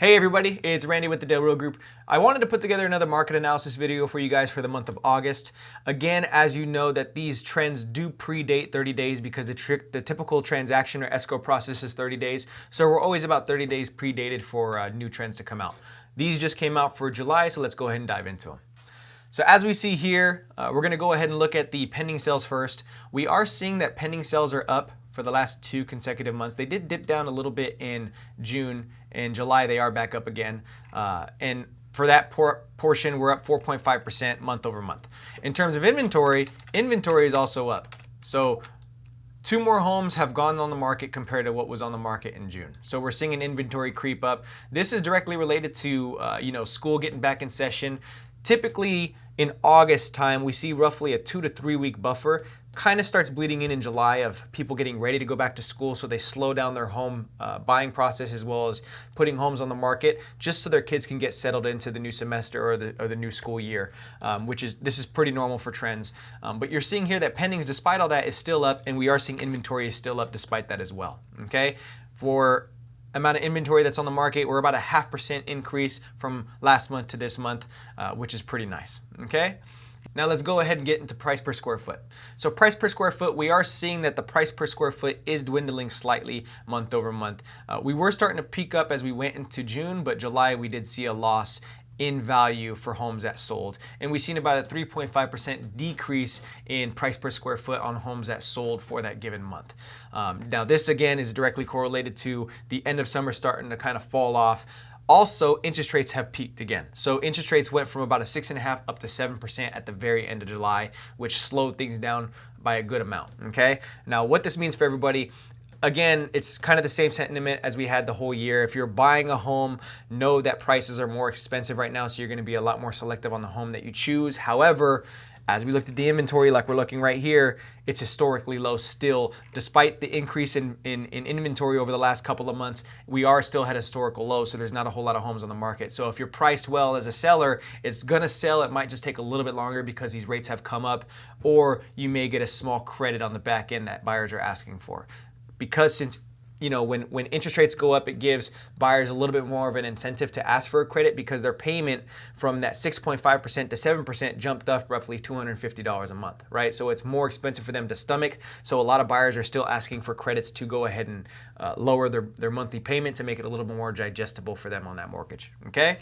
Hey everybody, it's Randy with the Del Real Group. I wanted to put together another market analysis video for you guys for the month of August. Again, as you know that these trends do predate 30 days because the typical transaction or escrow process is 30 days. So we're always about 30 days predated for new trends to come out. These just came out for July, so let's go ahead and dive into them. So as we see here, we're gonna go ahead and look at the pending sales first. We are seeing that pending sales are up for the last 2 consecutive months. They did dip down a little bit in June. In July, they are back up again. And for that portion, we're up 4.5% month over month. In terms of inventory is also up. So 2 more homes have gone on the market compared to what was on the market in June. So we're seeing an inventory creep up. This is directly related to school getting back in session. Typically in August time, we see roughly a 2 to 3 week buffer. Kind of starts bleeding in July of people getting ready to go back to school, so they slow down their home buying process as well as putting homes on the market just so their kids can get settled into the new semester or the new school year, this is pretty normal for trends. But you're seeing here that pendings, despite all that, is still up, and we are seeing inventory is still up despite that as well. Okay, for amount of inventory that's on the market, we're about a 0.5% increase from last month to this month, which is pretty nice. Okay. Now let's go ahead and get into price per square foot. So price per square foot, we are seeing that the price per square foot is dwindling slightly month over month. We were starting to peak up as we went into June, but July we did see a loss in value for homes that sold. And we've seen about a 3.5% decrease in price per square foot on homes that sold for that given month. Now this again is directly correlated to the end of summer starting to kind of fall off. Also, interest rates have peaked again. So interest rates went from about a 6.5% up to 7% at the very end of July, which slowed things down by a good amount, okay? Now, what this means for everybody, again, it's kind of the same sentiment as we had the whole year. If you're buying a home, know that prices are more expensive right now, so you're gonna be a lot more selective on the home that you choose. However, as we looked at the inventory like we're looking right here, it's historically low still. Despite the increase in inventory over the last couple of months, we are still at historical low, so there's not a whole lot of homes on the market. So if you're priced well as a seller, it's gonna sell. It might just take a little bit longer because these rates have come up, or you may get a small credit on the back end that buyers are asking for. Because since when interest rates go up, it gives buyers a little bit more of an incentive to ask for a credit because their payment from that 6.5% to 7% jumped up roughly $250 a month, right? So it's more expensive for them to stomach. So a lot of buyers are still asking for credits to go ahead and lower their monthly payment to make it a little bit more digestible for them on that mortgage, okay?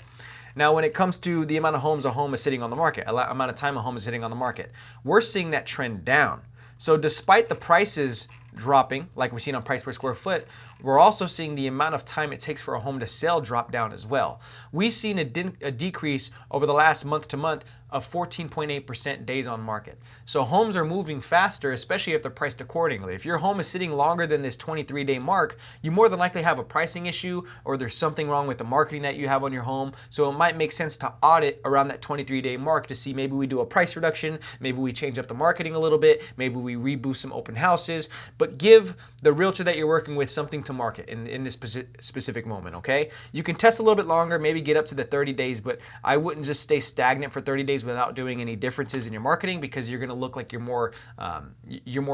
Now, when it comes to the amount of homes a home is sitting on the market, amount of time a home is sitting on the market, we're seeing that trend down. So despite the prices dropping, like we've seen on price per square foot, we're also seeing the amount of time it takes for a home to sell drop down as well. We've seen a decrease over the last month to month of 14.8% days on market. So homes are moving faster, especially if they're priced accordingly. If your home is sitting longer than this 23-day mark, you more than likely have a pricing issue or there's something wrong with the marketing that you have on your home. So it might make sense to audit around that 23-day mark to see maybe we do a price reduction, maybe we change up the marketing a little bit, maybe we reboost some open houses, but give the realtor that you're working with something to market in this specific moment, okay? You can test a little bit longer, maybe get up to the 30 days, but I wouldn't just stay stagnant for 30 days without doing any differences in your marketing because you're gonna look like you're more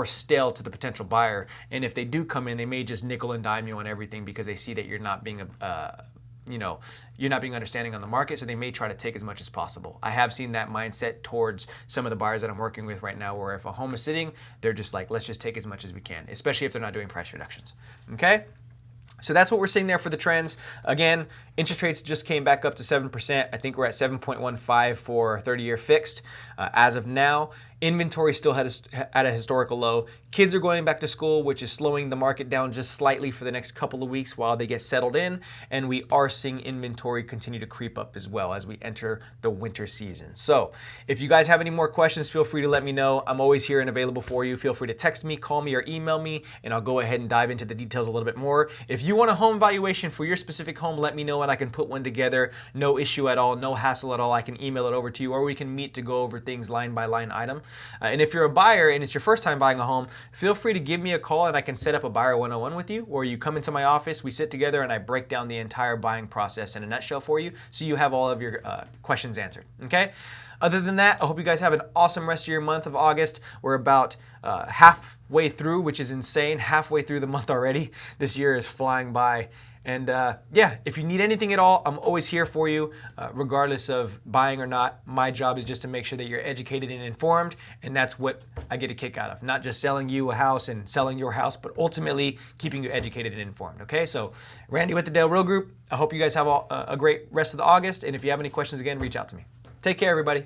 stale to the potential buyer. And if they do come in, they may just nickel and dime you on everything because they see that you're not being you're not being understanding on the market, so they may try to take as much as possible. I have seen that mindset towards some of the buyers that I'm working with right now, where if a home is sitting, they're just like, let's just take as much as we can, especially if they're not doing price reductions, okay? So that's what we're seeing there for the trends. Again, interest rates just came back up to 7%. I think we're at 7.15 for 30-year fixed as of now. Inventory still at a historical low. Kids are going back to school, which is slowing the market down just slightly for the next couple of weeks while they get settled in. And we are seeing inventory continue to creep up as well as we enter the winter season. So if you guys have any more questions, feel free to let me know. I'm always here and available for you. Feel free to text me, call me, or email me, and I'll go ahead and dive into the details a little bit more. If you want a home valuation for your specific home, let me know and I can put one together. No issue at all, no hassle at all. I can email it over to you, or we can meet to go over things line by line item. And if you're a buyer and it's your first time buying a home, feel free to give me a call and I can set up a buyer 101 with you, or you come into my office, we sit together and I break down the entire buying process in a nutshell for you so you have all of your questions answered, okay? Other than that, I hope you guys have an awesome rest of your month of August. We're about halfway through, which is insane, halfway through the month already. This year is flying by. And yeah, if you need anything at all, I'm always here for you, regardless of buying or not. My job is just to make sure that you're educated and informed, and that's what I get a kick out of. Not just selling you a house and selling your house, but ultimately keeping you educated and informed. Okay, so Randy with the Del Real Group. I hope you guys have a great rest of the August, and if you have any questions, again, reach out to me. Take care, everybody.